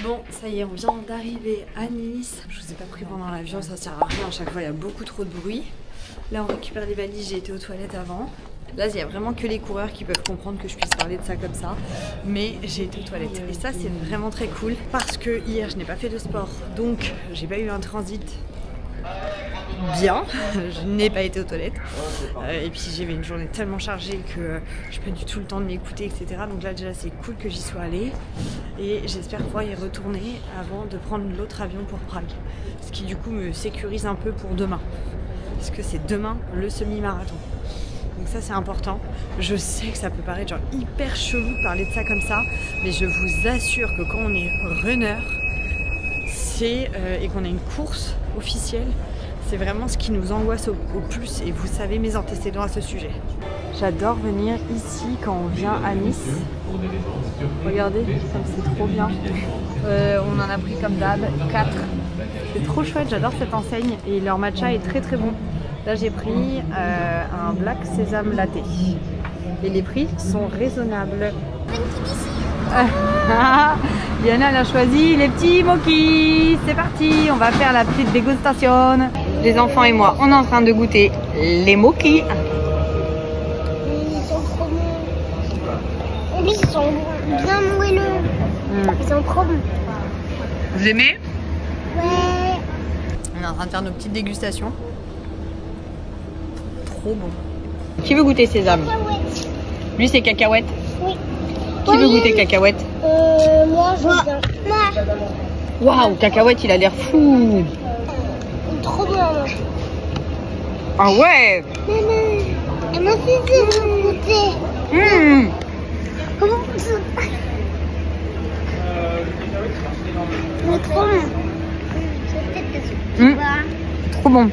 Bon, ça y est, on vient d'arriver à Nice. Je vous ai pas pris pendant l'avion, ça sert à rien. À chaque fois, il y a beaucoup trop de bruit. Là, on récupère les valises. J'ai été aux toilettes avant. Là, il y a vraiment que les coureurs qui peuvent comprendre que je puisse parler de ça comme ça. Mais j'ai été aux toilettes. Et ça, c'est vraiment très cool. Parce que hier, je n'ai pas fait de sport. Donc, j'ai pas eu un transit bien. Je n'ai pas été aux toilettes. Et puis, j'avais une journée tellement chargée que je n'ai pas du tout le temps de m'écouter, etc. Donc là, déjà, c'est cool que j'y sois allée. Et j'espère pouvoir y retourner avant de prendre l'autre avion pour Prague. Ce qui, du coup, me sécurise un peu pour demain. Parce que c'est demain le semi-marathon. Donc ça c'est important. Je sais que ça peut paraître genre hyper chelou de parler de ça comme ça, mais je vous assure que quand on est runner, et qu'on a une course officielle, c'est vraiment ce qui nous angoisse au plus. Et vous savez mes antécédents à ce sujet. J'adore venir ici quand on vient à Nice. Regardez, c'est trop bien. On en a pris comme d'hab 4. C'est trop chouette, j'adore cette enseigne et leur matcha est très très bon. Là j'ai pris un Black Sésame Latte et les prix sont raisonnables. Diana elle a choisi les petits moquis. C'est parti, on va faire la petite dégustation. Les enfants et moi, on est en train de goûter les moquis. Ils sont trop bons. Ils sont bien moelleux. Ils sont trop bons. Vous aimez? Ouais. On est en train de faire nos petites dégustations. Trop bon. Qui veut goûter sésame? Cacahuètes. Lui c'est cacahuète. Oui. Qui veut goûter cacahuète? Moi je veux bien. Waouh, cacahuète il a l'air fou. Trop bon. Ah ouais. Et moi aussi je veux goûter. Comment on se... Trop bon. Trop bon.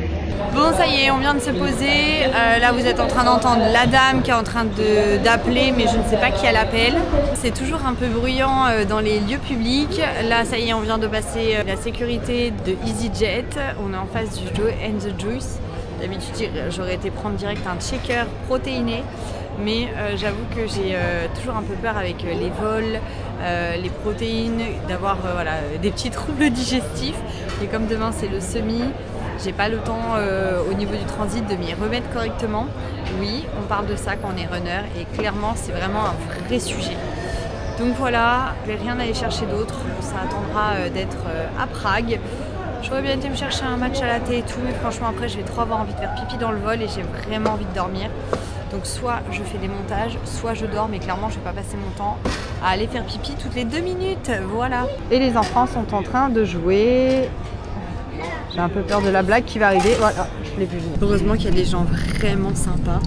Bon ça y est, on vient de se poser. Là vous êtes en train d'entendre la dame qui est en train d'appeler, mais je ne sais pas qui elle appelle. C'est toujours un peu bruyant dans les lieux publics. Là ça y est, on vient de passer la sécurité de EasyJet. On est en face du Joe and the Juice. D'habitude j'aurais été prendre direct un checker protéiné. Mais j'avoue que j'ai toujours un peu peur avec les vols, les protéines, d'avoir voilà, des petits troubles digestifs. Et comme demain c'est le semi, j'ai pas le temps au niveau du transit de m'y remettre correctement. Oui, on parle de ça quand on est runner et clairement c'est vraiment un vrai sujet. Donc voilà, je vais rien aller chercher d'autre, ça attendra d'être à Prague. J'aurais bien été me chercher un match à la thé et tout, mais franchement après je vais trop avoir envie de faire pipi dans le vol et j'ai vraiment envie de dormir. Donc soit je fais des montages, soit je dors, mais clairement je vais pas passer mon temps à aller faire pipi toutes les 2 minutes, voilà. Et les enfants sont en train de jouer. J'ai un peu peur de la blague qui va arriver, voilà, je l'ai vu venir. Heureusement qu'il y a des gens vraiment sympas,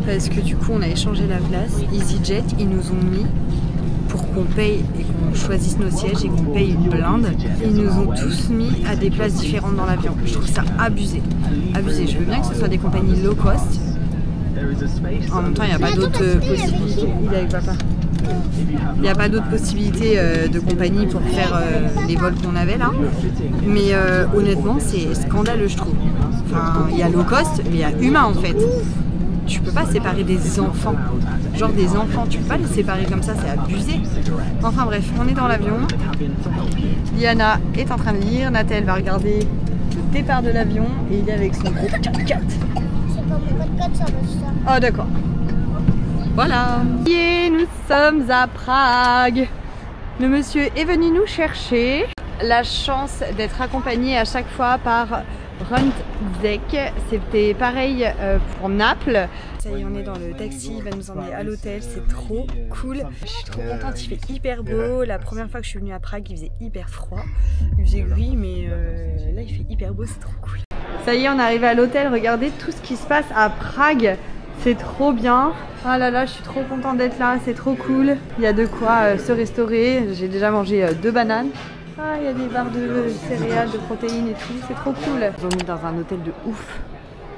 parce que du coup on a échangé la place. EasyJet, ils nous ont mis pour qu'on paye et qu'on choisisse nos sièges et qu'on paye une blinde. Ils nous ont tous mis à des places différentes dans l'avion. Je trouve ça abusé. Abusé. Je veux bien que ce soit des compagnies low cost. En même temps, il n'y a pas d'autres possibilités. Il est avec papa. Il n'y a pas d'autres possibilités de compagnie pour faire les vols qu'on avait là. Mais honnêtement, c'est scandaleux, je trouve. Enfin, il y a low cost, mais il y a humain en fait. Tu peux pas séparer des enfants. Genre des enfants, tu peux pas les séparer comme ça, c'est abusé. Enfin bref, on est dans l'avion. Diana est en train de lire. Nathalie va regarder le départ de l'avion et il est avec son gros 4x4. C'est pas mon 4x4, ça va ça. Ah d'accord. Voilà. Et nous sommes à Prague. Le monsieur est venu nous chercher. La chance d'être accompagné à chaque fois par Rundzek. C'était pareil pour Naples. Ça y est, on est dans le taxi, il va nous emmener à l'hôtel, c'est trop cool. Je suis trop contente, il fait hyper beau. La première fois que je suis venue à Prague, il faisait hyper froid. Il faisait gris, mais là il fait hyper beau, c'est trop cool. Ça y est, on est arrivé à l'hôtel, regardez tout ce qui se passe à Prague. C'est trop bien. Ah là là, je suis trop contente d'être là, c'est trop cool. Il y a de quoi se restaurer. J'ai déjà mangé 2 bananes. Ah, il y a des barres de céréales, de protéines et tout, c'est trop cool. Ils ont mis dans un hôtel de ouf.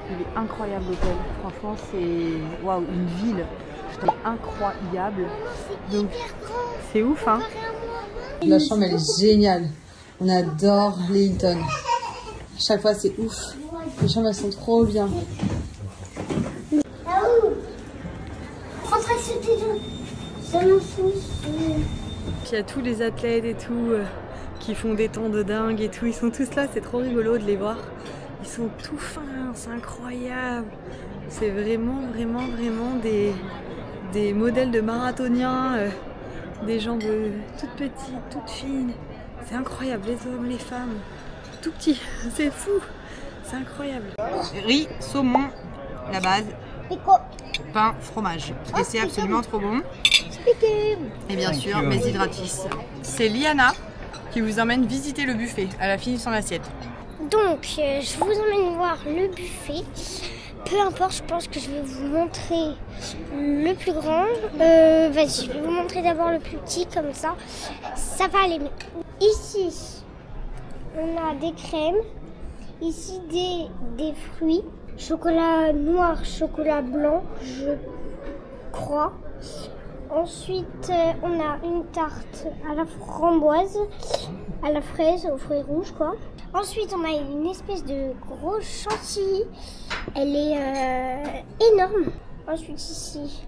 Il est incroyable l'hôtel. Franchement, c'est waouh, une ville. C'est incroyable. Donc, c'est ouf, hein. La chambre, elle est géniale. On adore les Hilton. Chaque fois, c'est ouf. Les chambres, elles sont trop bien. il y a tous les athlètes et tout qui font des temps de dingue et tout. Ils sont tous là, c'est trop rigolo de les voir. Ils sont tout fins, c'est incroyable. C'est vraiment des modèles de marathoniens, des jambes toutes petites, toutes fines. C'est incroyable, les hommes, les femmes, tout petits, c'est fou, c'est incroyable. Riz, saumon, la base, pain, fromage. Et c'est absolument trop bon. Et bien sûr, mes hydratis. C'est Liana qui vous emmène visiter le buffet. Elle a fini son assiette. Donc, je vous emmène voir le buffet. Peu importe, je pense que je vais vous montrer le plus grand. Vas-y, je vais vous montrer d'abord le plus petit, comme ça va aller mieux. Ici, on a des crèmes. Ici, des fruits. Chocolat noir, chocolat blanc, je crois. Ensuite, on a une tarte à la framboise, à la fraise, aux fruits rouges, quoi. Ensuite, on a une espèce de gros chantilly. Elle est énorme. Ensuite, ici,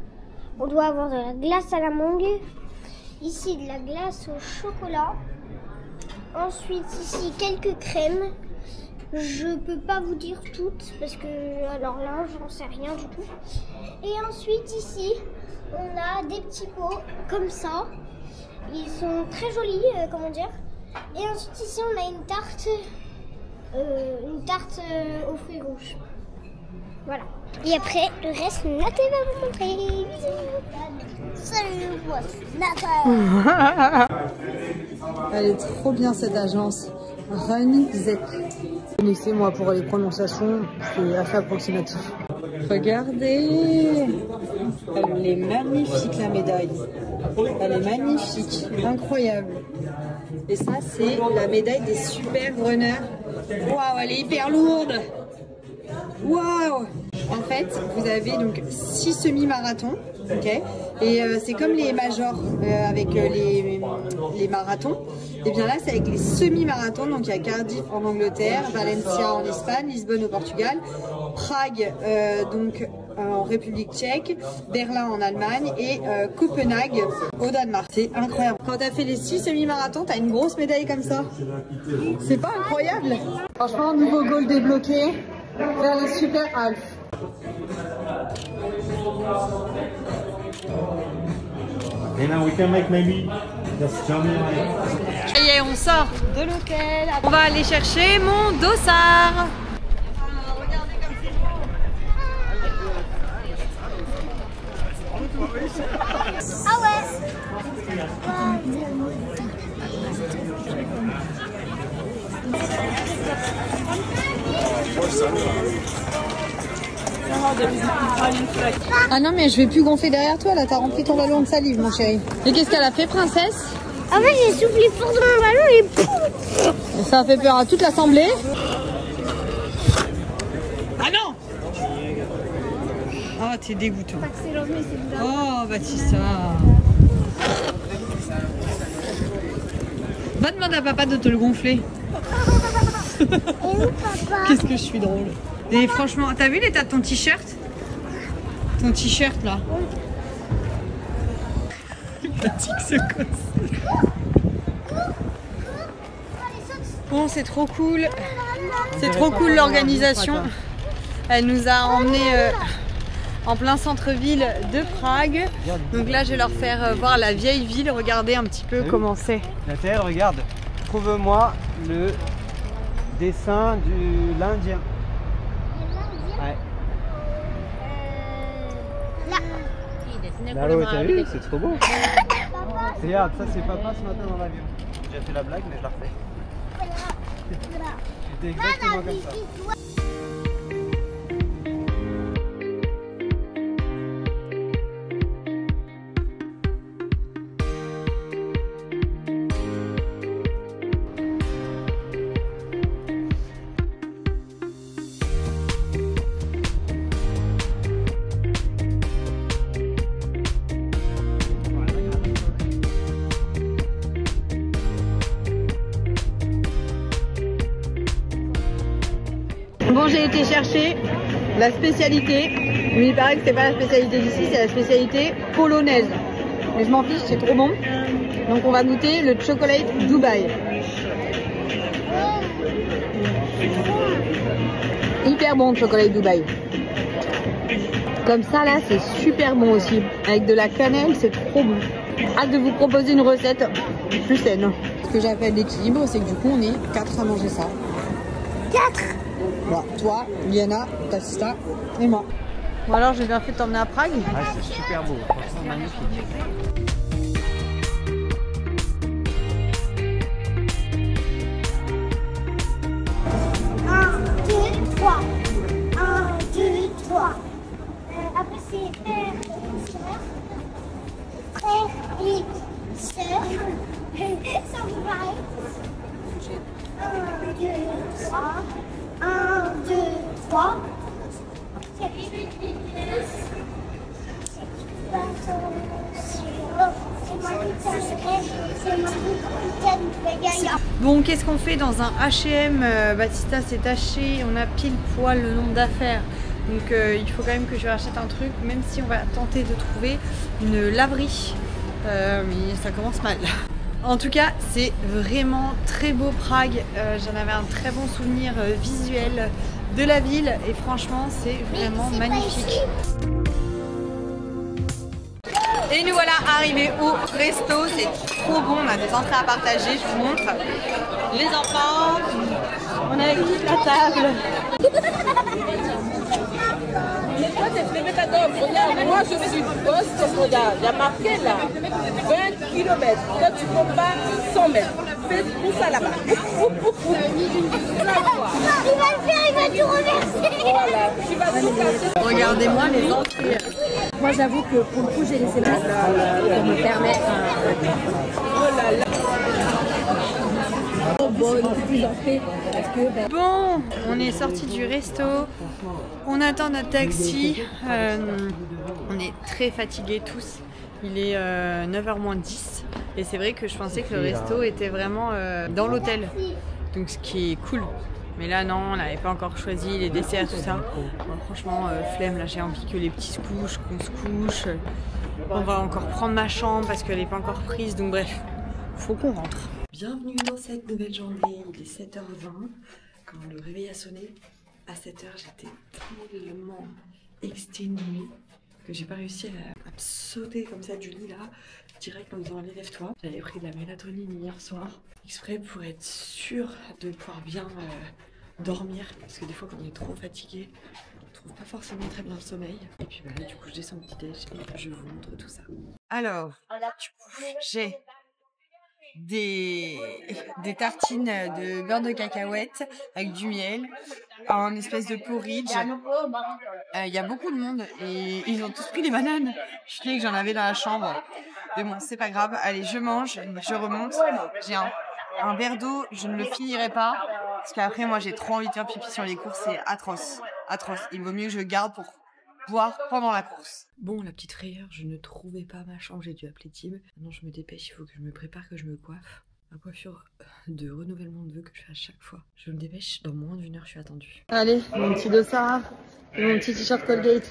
on doit avoir de la glace à la mangue. Ici, de la glace au chocolat. Ensuite, ici, quelques crèmes. Je peux pas vous dire toutes parce que, alors là, j'en sais rien du tout. Et ensuite, ici, on a des petits pots comme ça. Ils sont très jolis, comment dire. Et ensuite, ici, on a une tarte aux fruits rouges. Voilà. Et après, le reste, Nathalie va vous montrer. Bisous. Salut, moi, Nathalie. Elle est trop bien cette agence. Runzek. Connaissez-moi pour les prononciations, c'est assez approximatif. Regardez, elle est magnifique la médaille. Elle est magnifique, incroyable. Et ça, c'est la médaille des super runners. Waouh, elle est hyper lourde. Waouh. En fait, vous avez donc 6 semi-marathons, ok. Et c'est comme les majors avec les marathons. Et bien là, c'est avec les semi-marathons. Donc il y a Cardiff en Angleterre, Valencia en Espagne, Lisbonne au Portugal, Prague donc en République tchèque, Berlin en Allemagne et Copenhague au Danemark. C'est incroyable. Quand tu as fait les 6 semi-marathons, tu as une grosse médaille comme ça. C'est pas incroyable? Franchement, nouveau goal débloqué vers les super half. And now we can make maybe just jump in. Ça y est, on sort de l'hôtel. On va aller chercher mon dossard. Regardez comme c'est beau. Ah ouais. Ah non mais je vais plus gonfler derrière toi là, t'as rempli ton ballon de salive mon chéri. Et qu'est-ce qu'elle a fait princesse? En fait j'ai soufflé fort dans mon ballon et pouf. Et ça a fait peur à toute l'assemblée. Ah non. Oh t'es dégoûtant. Oh Baptista. Va demander à papa de te le gonfler. Et où papa? Qu'est-ce que je suis drôle. Et franchement, t'as vu l'état de ton t-shirt? Ton t-shirt là. Fatigue ce gosse. Bon, c'est trop cool. C'est trop cool l'organisation. Elle nous a emmenés en plein centre-ville de Prague. Donc là, je vais leur faire voir la vieille ville. Regardez un petit peu comment c'est. Nathalie, regarde. Trouve-moi le dessin de l'Indien. Ouais. Là-haut, t'as vu? C'est trop beau. Regarde, ça c'est papa ce matin dans l'avion. J'ai fait la blague, mais je la refais. C'était exactement comme ça. Bon, j'ai été chercher la spécialité, mais il paraît que c'est pas la spécialité d'ici, c'est la spécialité polonaise. Mais je m'en fiche, c'est trop bon. Donc on va goûter le chocolate Dubaï. Hyper bon le chocolat Dubaï. Comme ça là, c'est super bon aussi. Avec de la cannelle, c'est trop bon. Hâte de vous proposer une recette plus saine. Ce que j'appelle l'équilibre, c'est que du coup on est 4 à manger ça. 4. Voilà, toi, Liana, Tassista et moi. Bon alors j'ai bien fait de t'emmener à Prague. Ah, c'est super beau, franchement magnifique. 1, 2, 3. 1, 2, 3. Après c'est frère et sœur. Ça vous paraît? 1, 2, 3. 1, 2, 3. Bon, qu'est-ce qu'on fait dans un H&M? Baptista s'est taché, on a pile poil le nombre d'affaires. Donc il faut quand même que je rachète un truc, même si on va tenter de trouver une laverie. Mais ça commence mal. En tout cas, c'est vraiment très beau Prague. J'en avais un très bon souvenir visuel de la ville et franchement, c'est vraiment magnifique. Et nous voilà arrivés au resto, c'est trop bon, on a des entrées à partager, je vous montre. Les enfants, on est avec toute la table. Moi je suis poste, regarde, il y a marqué là 20 km. Quand tu compares 100 mètres, fais tout ça là-bas. Il va le faire, il va tout reverser. Voilà, tu vas tout casser. Regardez-moi les entrées. Moi j'avoue que pour le coup j'ai laissé là pour me permettre Bon, on est sorti du resto, on attend notre taxi, on est très fatigués tous, il est 9h moins 10 et c'est vrai que je pensais que le resto était vraiment dans l'hôtel, donc ce qui est cool. Mais là non, on n'avait pas encore choisi les desserts, tout ça. Bon, franchement, flemme, là j'ai envie que les petits se couchent, qu'on se couche. On va encore prendre ma chambre parce qu'elle n'est pas encore prise, donc bref, faut qu'on rentre. Bienvenue dans cette nouvelle journée, il est 7h20. Quand le réveil a sonné, à 7h j'étais tellement exténuée que j'ai pas réussi à me sauter comme ça du lit là, direct en me disant allez lève-toi. J'avais pris de la mélatonine hier soir, exprès pour être sûre de pouvoir bien dormir, parce que des fois quand on est trop fatigué, on trouve pas forcément très bien le sommeil. Et puis bah, là du coup je descends au petit déj et je vous montre tout ça. Alors, j'ai des tartines de beurre de cacahuète avec du miel, en espèce de porridge. Il y a beaucoup de monde et ils ont tous pris des bananes. Je croyais que j'en avais dans la chambre. Mais bon, c'est pas grave. Allez, je mange, je remonte. J'ai un verre d'eau, je ne le finirai pas. Parce qu'après, moi, j'ai trop envie de faire pipi sur les courses. C'est atroce. Atroce. Il vaut mieux que je garde pour boire pendant la course. Bon, la petite frayeur, je ne trouvais pas ma chambre. J'ai dû appeler Tib. Maintenant, je me dépêche. Il faut que je me prépare, que je me coiffe. Ma coiffure de renouvellement de vœux que je fais à chaque fois. Je me dépêche. Dans moins d'1 heure, je suis attendue. Allez, mon petit dossard et mon petit t-shirt Colgate.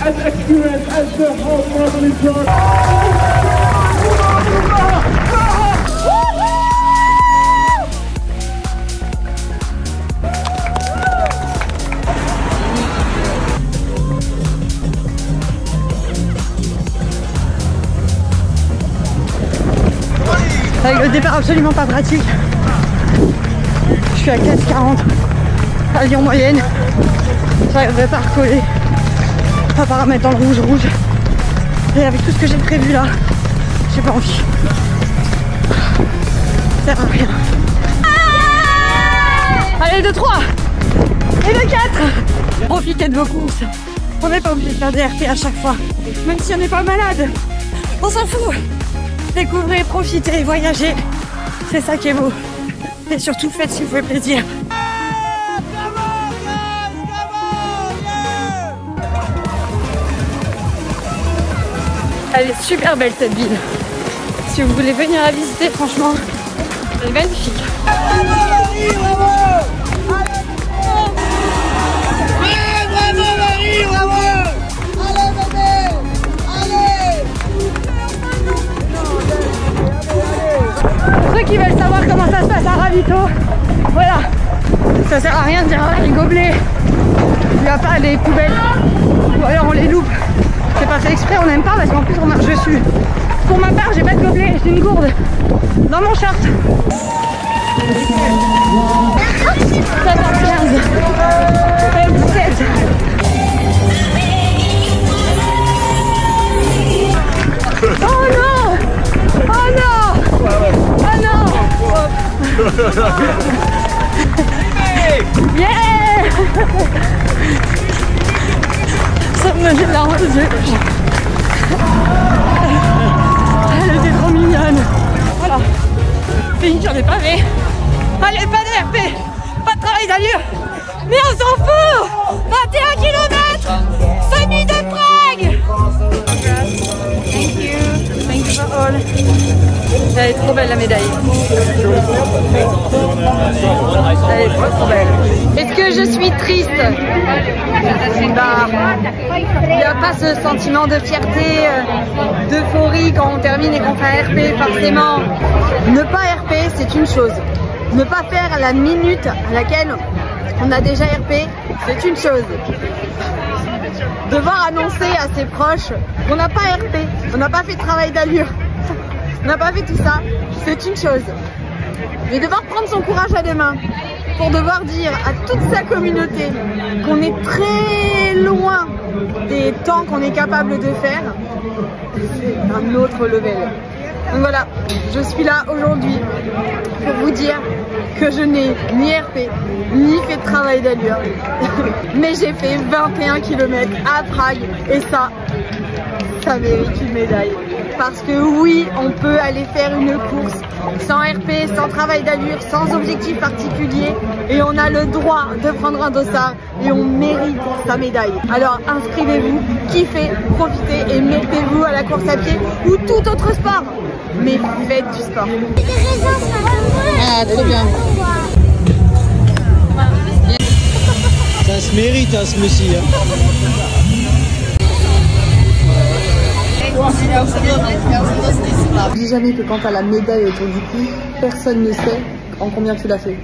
As accurate as the whole family drive. Avec le départ absolument pas pratique. Je suis à 4,40 à Lyon moyenne. J'arriverai pas à recoller. À part mettre dans le rouge. Et avec tout ce que j'ai prévu là, j'ai pas envie. Ça sert à rien. Allez, de 3 et de 4. Profitez de vos courses. On n'est pas obligé de faire des RP à chaque fois. Même si on n'est pas malade. On s'en fout. Découvrez, profitez, voyagez. C'est ça qui est beau. Et surtout, faites si vous fait plaisir. Elle est super belle cette ville. Si vous voulez venir la visiter, franchement, elle est magnifique. des poubelles. Ou alors on les loupe. C'est pas fait exprès, on n'aime pas parce qu'en plus je suis. Pour ma part, j'ai pas de gobelet, j'ai une gourde dans mon short. 14-15. 17. Oh non! Oh non! Oh non! Yeah! Ça me met larmes aux yeux. Elle était trop mignonne. Voilà. Fini sur des pavés. Allez, pas de RP, pas de travail d'allure. Mais on s'en fout. 21 km, semi de Prague. Thank you. Thank you for all. Elle est trop belle la médaille. Elle est trop belle. Est-ce que je suis triste? Bah, il n'y a pas ce sentiment de fierté, d'euphorie quand on termine et qu'on fait RP, forcément. Ne pas RP, c'est une chose. Ne pas faire la minute à laquelle on a déjà RP, c'est une chose. Devoir annoncer à ses proches qu'on n'a pas RP, on n'a pas fait de travail d'allure, on n'a pas fait tout ça, c'est une chose. Mais devoir prendre son courage à deux mains pour devoir dire à toute sa communauté qu'on est très loin des temps qu'on est capable de faire, c'est un autre level. Donc voilà, je suis là aujourd'hui pour vous dire que je n'ai ni RP, ni fait de travail d'allure. Mais j'ai fait 21 km à Prague et ça mérite une médaille. Parce que oui, on peut aller faire une course sans RP, sans travail d'allure, sans objectif particulier et on a le droit de prendre un dossard et on mérite sa médaille. Alors inscrivez-vous, kiffez, profitez et mettez-vous à la course à pied ou tout autre sport. Mais faites du sport. Ah, trop bien. Ça se mérite hein, ce monsieur. N'oublie jamais que quand tu as la médaille autour du cou, personne ne sait en combien tu l'as fait.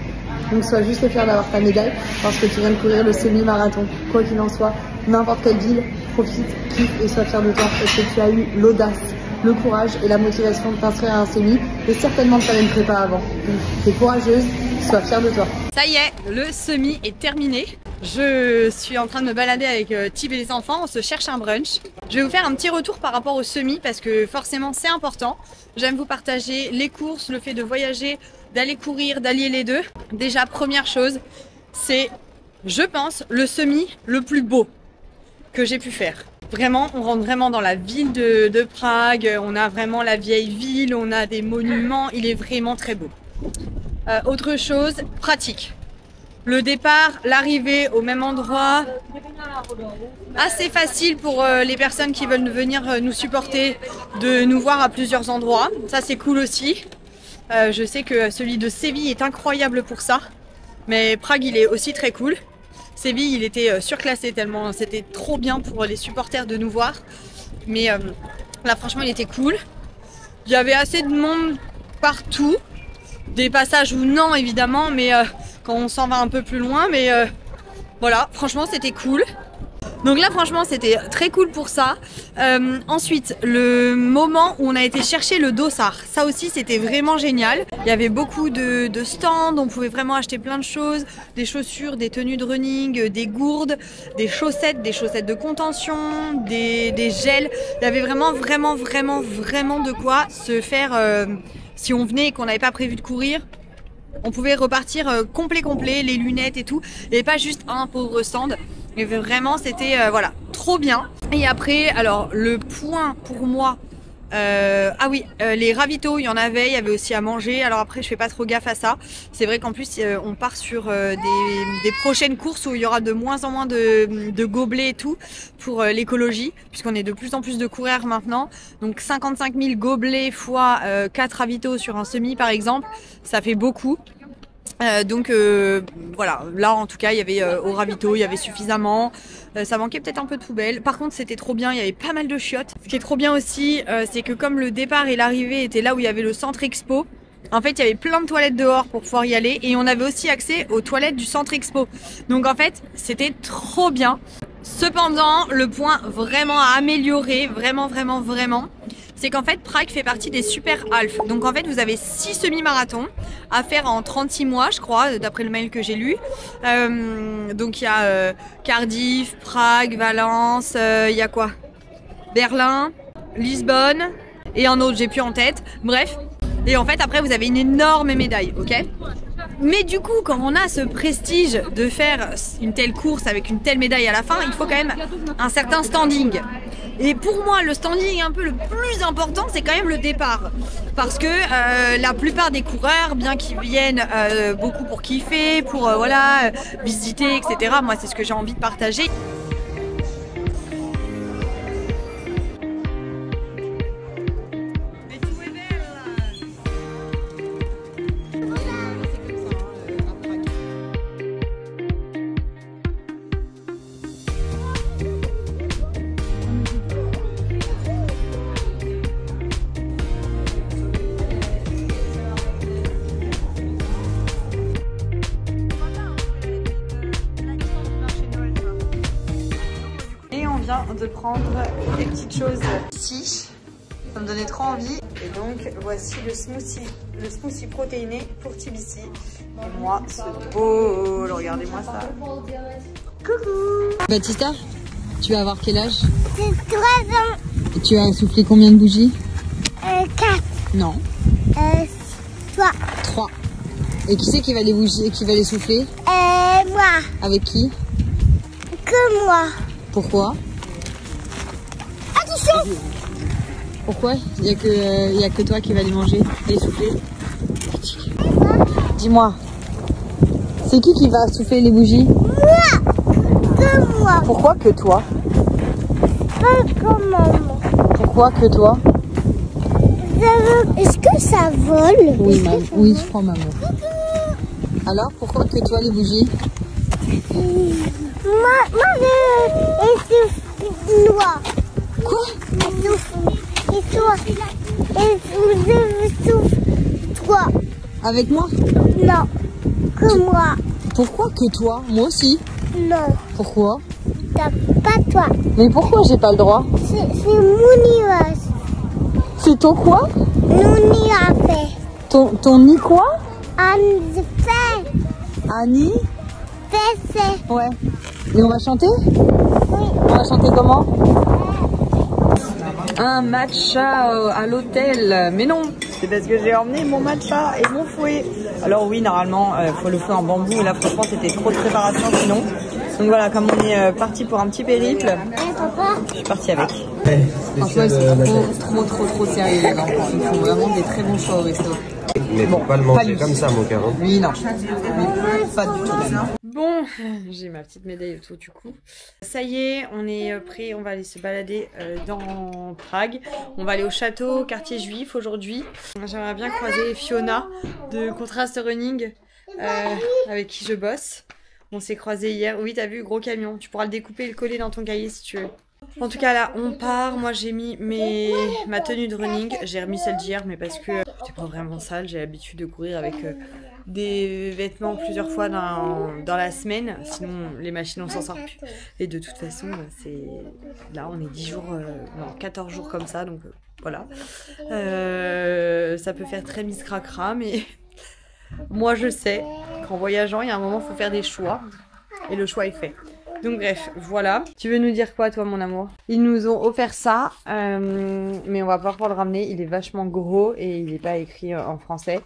Donc sois juste fier d'avoir ta médaille parce que tu viens de courir le semi-marathon. Quoi qu'il en soit, n'importe quelle ville, profite, kiffe et sois fier de toi parce que tu as eu l'audace, le courage et la motivation de t'inscrire à un semi et certainement de faire une prépa avant. Tu es courageuse, sois fière de toi. Ça y est, le semi est terminé. Je suis en train de me balader avec Tib et les enfants, on se cherche un brunch. Je vais vous faire un petit retour par rapport au semi parce que forcément c'est important. J'aime vous partager les courses, le fait de voyager, d'aller courir, d'allier les deux. Déjà, première chose, c'est, je pense, le semi le plus beau que j'ai pu faire. Vraiment, on rentre vraiment dans la ville de Prague, on a vraiment la vieille ville, on a des monuments, il est vraiment très beau. Autre chose, pratique. Le départ, l'arrivée au même endroit, assez facile pour les personnes qui veulent venir nous supporter, de nous voir à plusieurs endroits. Ça c'est cool aussi. Je sais que celui de Séville est incroyable pour ça, mais Prague il est aussi très cool. Séville il était surclassé tellement c'était trop bien pour les supporters de nous voir. Mais là franchement il était cool. Il y avait assez de monde partout. Des passages où non évidemment, mais quand on s'en va un peu plus loin, mais voilà, franchement c'était cool. Donc là franchement c'était très cool pour ça. Ensuite le moment où on a été chercher le dossard, ça aussi c'était vraiment génial. Il y avait beaucoup de stands, on pouvait vraiment acheter plein de choses, des chaussures, des tenues de running, des gourdes, des chaussettes de contention, des gels. Il y avait vraiment de quoi se faire si on venait et qu'on n'avait pas prévu de courir. On pouvait repartir complet, les lunettes et tout, et pas juste un pauvre stand. Et vraiment c'était voilà, trop bien. Et après, alors le point pour moi, ah oui, les ravitaux, il y avait aussi à manger. Alors après je fais pas trop gaffe à ça. C'est vrai qu'en plus on part sur des prochaines courses où il y aura de moins en moins de gobelets et tout pour l'écologie, puisqu'on est de plus en plus de coureurs maintenant. Donc 55 000 gobelets fois 4 ravitaux sur un semi par exemple, ça fait beaucoup. Donc voilà, là en tout cas il y avait au ravito, il y avait suffisamment, ça manquait peut-être un peu de poubelle. Par contre c'était trop bien, il y avait pas mal de chiottes. Ce qui est trop bien aussi, c'est que comme le départ et l'arrivée étaient là où il y avait le centre expo, en fait il y avait plein de toilettes dehors pour pouvoir y aller et on avait aussi accès aux toilettes du centre expo. Donc en fait c'était trop bien. Cependant, le point vraiment à améliorer, vraiment, c'est qu'en fait Prague fait partie des super half. Donc en fait vous avez 6 semi-marathons à faire en 36 mois je crois, d'après le mail que j'ai lu. Donc il y a Cardiff, Prague, Valence, il y a quoi? Berlin, Lisbonne et un autre, j'ai plus en tête. Bref. Et en fait après vous avez une énorme médaille, ok? Mais du coup, quand on a ce prestige de faire une telle course avec une telle médaille à la fin, il faut quand même un certain standing. Et pour moi, le standing un peu le plus important, c'est quand même le départ. Parce que la plupart des coureurs, bien qu'ils viennent beaucoup pour kiffer, pour voilà, visiter, etc. Moi, c'est ce que j'ai envie de partager. De prendre des petites choses ici, ça me donnait trop envie et donc voici le smoothie protéiné pour TBC et moi ce bol, regardez-moi ça. Coucou Baptista, tu vas avoir quel âge? J'ai 3 ans. Et tu as soufflé combien de bougies? 4. Non. 3. 3. Et qui c'est qui va les bougies, qui va les souffler? Moi. Avec qui? Que moi. Pourquoi? Pourquoi? Il n'y a que toi qui va les manger, les souffler. Dis-moi, c'est qui va souffler les bougies? Moi. Que moi. Pourquoi que toi? Pas comme maman. Pourquoi que toi? Est-ce que ça vole? Oui, maman. Oui, je crois maman. Alors, pourquoi que toi les bougies? Moi, je noir. Quoi? Et toi? Et je souffle 3. Avec moi? Non. Que moi. Pourquoi que toi? Moi aussi. Non. Pourquoi? T'as pas toi. Mais pourquoi j'ai pas le droit? C'est mon nuage. C'est ton quoi? Nous n'y a fait. Ton ni quoi? On fait. Annie? Fait. Ouais. Et on va chanter? Oui. On va chanter comment? Un matcha à l'hôtel. Mais non, c'est parce que j'ai emmené mon matcha et mon fouet. Alors oui, normalement, faut le fouet en bambou. Et là, franchement, c'était trop de préparation sinon. Donc voilà, comme on est parti pour un petit périple, je suis partie avec. Franchement, ils sont trop sérieux les enfants. Ils font vraiment des très bons choix au resto. Mais bon, pas le manger comme ça, mon cœur. Oui, non. Mais pas du tout même. Bon, j'ai ma petite médaille autour du cou. Ça y est, on est prêt. On va aller se balader dans Prague. On va aller au château, quartier juif aujourd'hui. J'aimerais bien croiser Fiona de Contrast Running avec qui je bosse. On s'est croisés hier. Oui, t'as vu, gros camion. Tu pourras le découper et le coller dans ton cahier si tu veux. En tout cas là on part, moi j'ai mis ma tenue de running, j'ai remis celle d'hier mais parce que c'est pas vraiment sale, j'ai l'habitude de courir avec des vêtements plusieurs fois dans la semaine, sinon les machines on s'en sort plus. Et de toute façon c'est là on est 10 jours, non 14 jours comme ça donc voilà. Ça peut faire très Miss Cracra mais moi je sais qu'en voyageant il y a un moment il faut faire des choix et le choix est fait. Donc bref, voilà. Tu veux nous dire quoi toi mon amour? Ils nous ont offert ça, mais on va pas pouvoir le ramener. Il est vachement gros et il n'est pas écrit en français.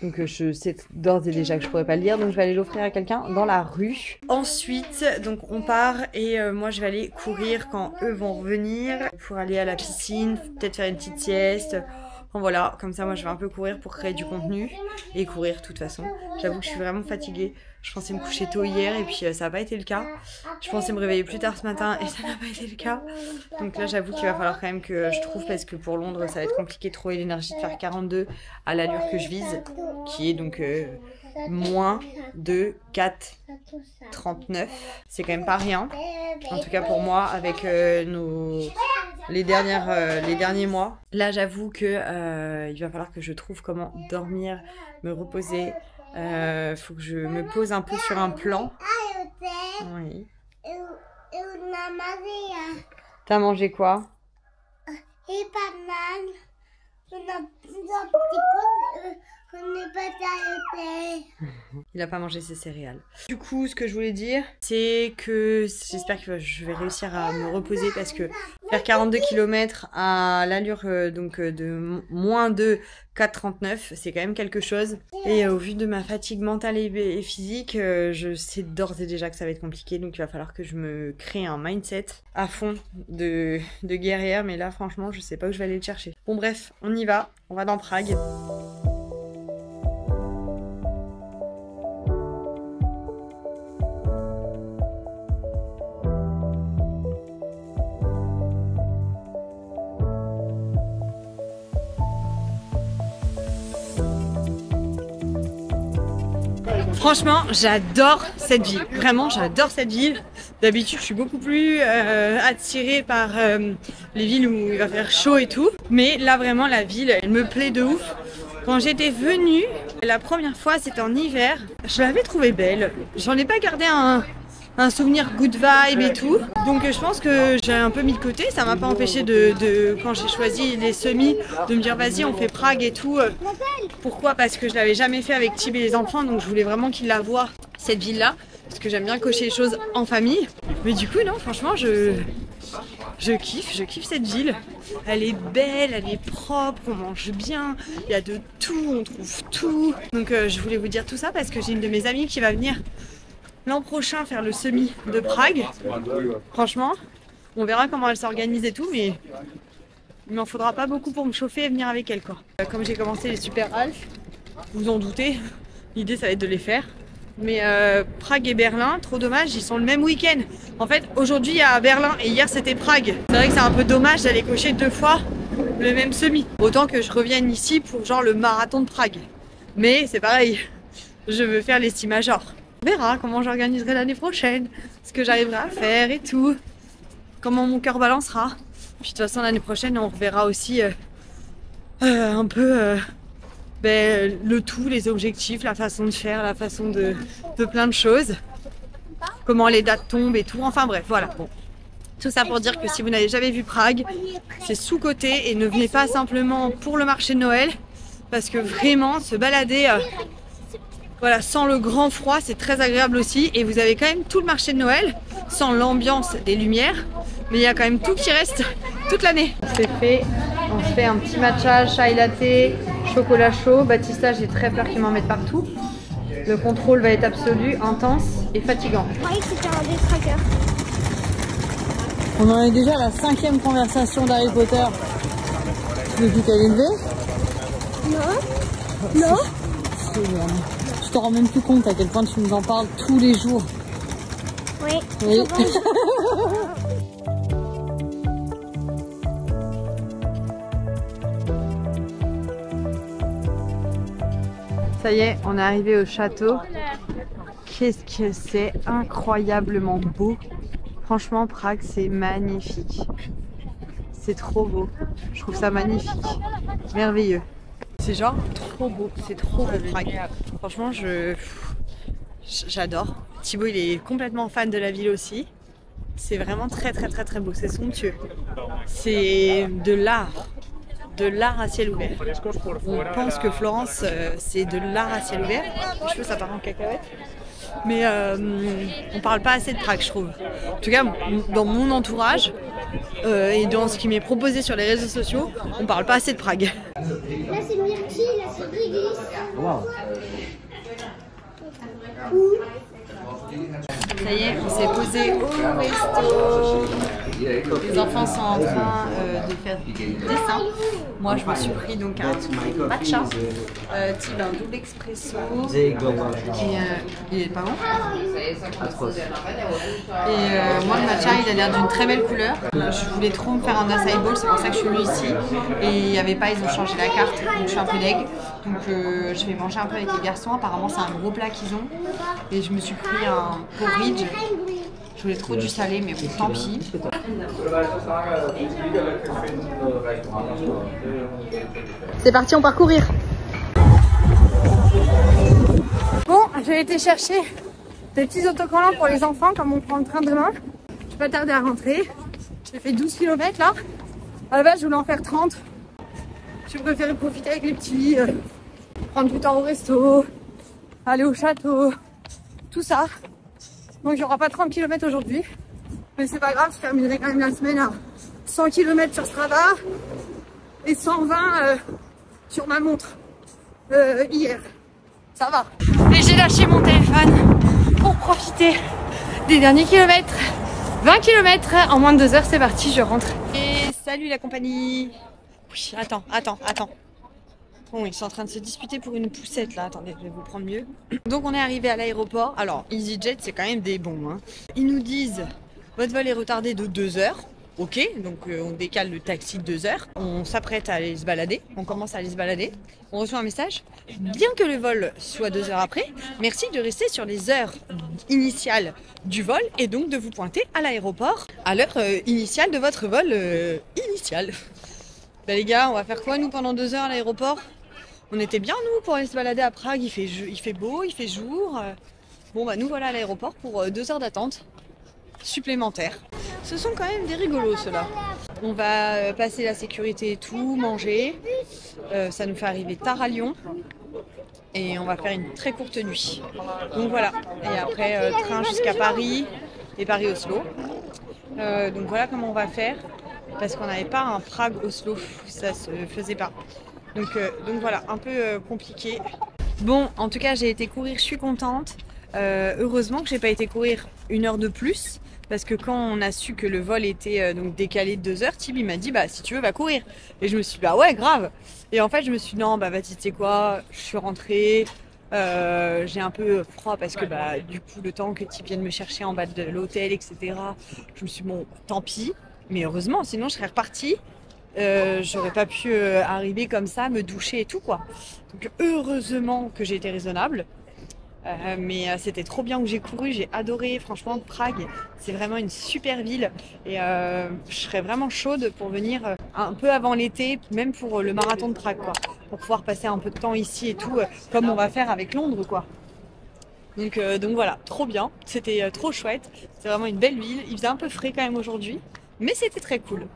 Donc je sais d'ores et déjà que je pourrais pas le lire. Donc je vais aller l'offrir à quelqu'un dans la rue. Ensuite, donc on part et moi je vais aller courir quand eux vont revenir. Pour aller à la piscine, peut-être faire une petite sieste. Enfin, voilà, comme ça moi je vais un peu courir pour créer du contenu. Et courir de toute façon. J'avoue que je suis vraiment fatiguée. Je pensais me coucher tôt hier et puis ça n'a pas été le cas. Je pensais me réveiller plus tard ce matin et ça n'a pas été le cas. Donc là j'avoue qu'il va falloir quand même que je trouve, parce que pour Londres ça va être compliqué de trouver l'énergie de faire 42 à l'allure que je vise, qui est donc moins de 4,39. C'est quand même pas rien. En tout cas pour moi avec les derniers mois. Là j'avoue que il va falloir que je trouve comment dormir, me reposer. Faut que je me pose un peu sur un plan. Oui. T'as mangé quoi? Et banane. On a un petit peu. On n'est pas arrêté. Il a pas mangé ses céréales. Du coup, ce que je voulais dire, c'est que j'espère que je vais réussir à me reposer parce que faire 42 km à l'allure de moins de 4,39, c'est quand même quelque chose. Et au vu de ma fatigue mentale et physique, je sais d'ores et déjà que ça va être compliqué. Donc il va falloir que je me crée un mindset à fond de guerrière. Mais là, franchement, je sais pas où je vais aller le chercher. Bon bref, on y va. On va dans Prague. Franchement, j'adore cette ville. Vraiment, j'adore cette ville. D'habitude, je suis beaucoup plus attirée par les villes où il va faire chaud et tout. Mais là, vraiment, la ville, elle me plaît de ouf. Quand j'étais venue, la première fois, c'était en hiver. Je l'avais trouvée belle. J'en ai pas gardé un souvenir good vibe et tout. Donc je pense que j'ai un peu mis de côté. Ça m'a pas empêché quand j'ai choisi les semis, de me dire vas-y on fait Prague et tout. Pourquoi? Parce que je l'avais jamais fait avec Tib et les enfants. Donc je voulais vraiment qu'ils la voient, cette ville-là. Parce que j'aime bien cocher les choses en famille. Mais du coup non, franchement je kiffe cette ville. Elle est belle, elle est propre, on mange bien, il y a de tout, on trouve tout. Donc je voulais vous dire tout ça parce que j'ai une de mes amies qui va venir l'an prochain faire le semi de Prague. Franchement, on verra comment elle s'organise et tout, mais il m'en faudra pas beaucoup pour me chauffer et venir avec elle quoi. Comme j'ai commencé les Super Alf, vous en doutez, l'idée ça va être de les faire. Mais Prague et Berlin, trop dommage, ils sont le même week-end. En fait, aujourd'hui il y a Berlin et hier c'était Prague. C'est vrai que c'est un peu dommage d'aller cocher 2 fois le même semi. Autant que je revienne ici pour genre le marathon de Prague. Mais c'est pareil, je veux faire les 6 majors. On verra comment j'organiserai l'année prochaine, ce que j'arriverai à faire et tout, comment mon cœur balancera. Puis de toute façon l'année prochaine on reverra aussi un peu le tout, les objectifs, la façon de faire, la façon de plein de choses, comment les dates tombent et tout, enfin bref voilà. Bon. Tout ça pour dire que si vous n'avez jamais vu Prague, c'est sous-coté et ne venez pas simplement pour le marché de Noël parce que vraiment se balader voilà, sans le grand froid, c'est très agréable aussi. Et vous avez quand même tout le marché de Noël, sans l'ambiance des lumières. Mais il y a quand même tout qui reste toute l'année. C'est fait. On se fait un petit matcha, chai latte, chocolat chaud. Baptista, j'ai très peur qu'il m'en mette partout. Le contrôle va être absolu, intense et fatigant. Je croyais que c'était un détraqueur. On en est déjà à la 5e conversation d'Harry Potter. Tu veux plus qu'elle est levée? Non. Non. Tu te rends même plus compte à quel point tu nous en parles tous les jours. Oui. Oui. Ça y est, on est arrivé au château. Qu'est-ce que c'est incroyablement beau. Franchement, Prague, c'est magnifique. C'est trop beau. Je trouve ça magnifique. Merveilleux. C'est genre trop beau. C'est trop beau, Prague. Franchement, j'adore. Thibaut, il est complètement fan de la ville aussi. C'est vraiment très beau. C'est somptueux. C'est de l'art. De l'art à ciel ouvert. On pense que Florence, c'est de l'art à ciel ouvert. Les cheveux, ça part en cacahuète. Mais on parle pas assez de Prague, je trouve. En tout cas, dans mon entourage et dans ce qui m'est proposé sur les réseaux sociaux, on parle pas assez de Prague. Là, c'est Myrtille, là, c'est Grélis. Wow. Ça y est, on s'est posé au resto. Les enfants sont en train de faire des dessins. Moi, je me suis pris donc un matcha, type un double expresso. Et il est pas bon. Et moi, le matcha, il a l'air d'une très belle couleur. Je voulais trop me faire un acai bowl, c'est pour ça que je suis venue ici. Et il n'y avait pas, ils ont changé la carte, donc je suis un peu deg. Donc je vais manger un peu avec les garçons. Apparemment, c'est un gros plat qu'ils ont. Et je me suis pris un porridge. Je voulais trop du salé, mais bon, tant pis. C'est parti, on part courir. Bon, j'ai été chercher des petits autocollants pour les enfants, comme on prend le train demain. Je sais pas tarder à rentrer. J'ai fait 12 km là. À la base, je voulais en faire 30. Je préférais profiter avec les petits, prendre du temps au resto, aller au château, tout ça. Donc il n'y aura pas 30 km aujourd'hui. Mais c'est pas grave, je terminerai quand même la semaine à 100 km sur Strava et 120 sur ma montre hier. Ça va. Et j'ai lâché mon téléphone pour profiter des derniers kilomètres. 20 km en moins de 2 heures, c'est parti, je rentre. Et salut la compagnie. Oui, attends. Bon, ils sont en train de se disputer pour une poussette là. Attendez, je vais vous prendre mieux. Donc on est arrivé à l'aéroport. Alors EasyJet, c'est quand même des bons. Hein. Ils nous disent votre vol est retardé de 2 heures. Ok, donc on décale le taxi de 2 heures. On s'apprête à aller se balader. On commence à aller se balader. On reçoit un message. Bien que le vol soit 2 heures après, merci de rester sur les heures initiales du vol et donc de vous pointer à l'aéroport à l'heure initiale de votre vol initial. Bah les gars, on va faire quoi nous pendant 2 heures à l'aéroport? On était bien nous pour aller se balader à Prague. Il fait beau, il fait jour. Bon bah nous voilà à l'aéroport pour 2 heures d'attente supplémentaires. Ce sont quand même des rigolos ceux-là. On va passer la sécurité et tout, manger. Ça nous fait arriver tard à Lyon. Et on va faire une très courte nuit. Donc voilà. Et après, train jusqu'à Paris et Paris-Oslo. Donc voilà comment on va faire. Parce qu'on n'avait pas un Prague-Oslo. Ça se faisait pas. Donc voilà, un peu compliqué. Bon, en tout cas, j'ai été courir, je suis contente. Heureusement que j'ai pas été courir 1 heure de plus. Parce que quand on a su que le vol était donc décalé de 2 heures, Tim il m'a dit bah si tu veux va courir. Et je me suis dit bah ouais grave. Et en fait je me suis dit non bah vas-y tu sais quoi, je suis rentrée, j'ai un peu froid parce que bah du coup le temps que Tim vienne me chercher en bas de l'hôtel etc. Je me suis dit bon tant pis, mais heureusement sinon je serais repartie. J'aurais pas pu arriver comme ça, me doucher et tout quoi. Donc heureusement que j'ai été raisonnable. Mais c'était trop bien où j'ai couru, j'ai adoré, franchement Prague c'est vraiment une super ville et je serais vraiment chaude pour venir un peu avant l'été, même pour le marathon de Prague quoi, pour pouvoir passer un peu de temps ici et tout, comme on va faire avec Londres quoi. Donc voilà, trop bien, c'était trop chouette, c'est vraiment une belle ville, il faisait un peu frais quand même aujourd'hui, mais c'était très cool.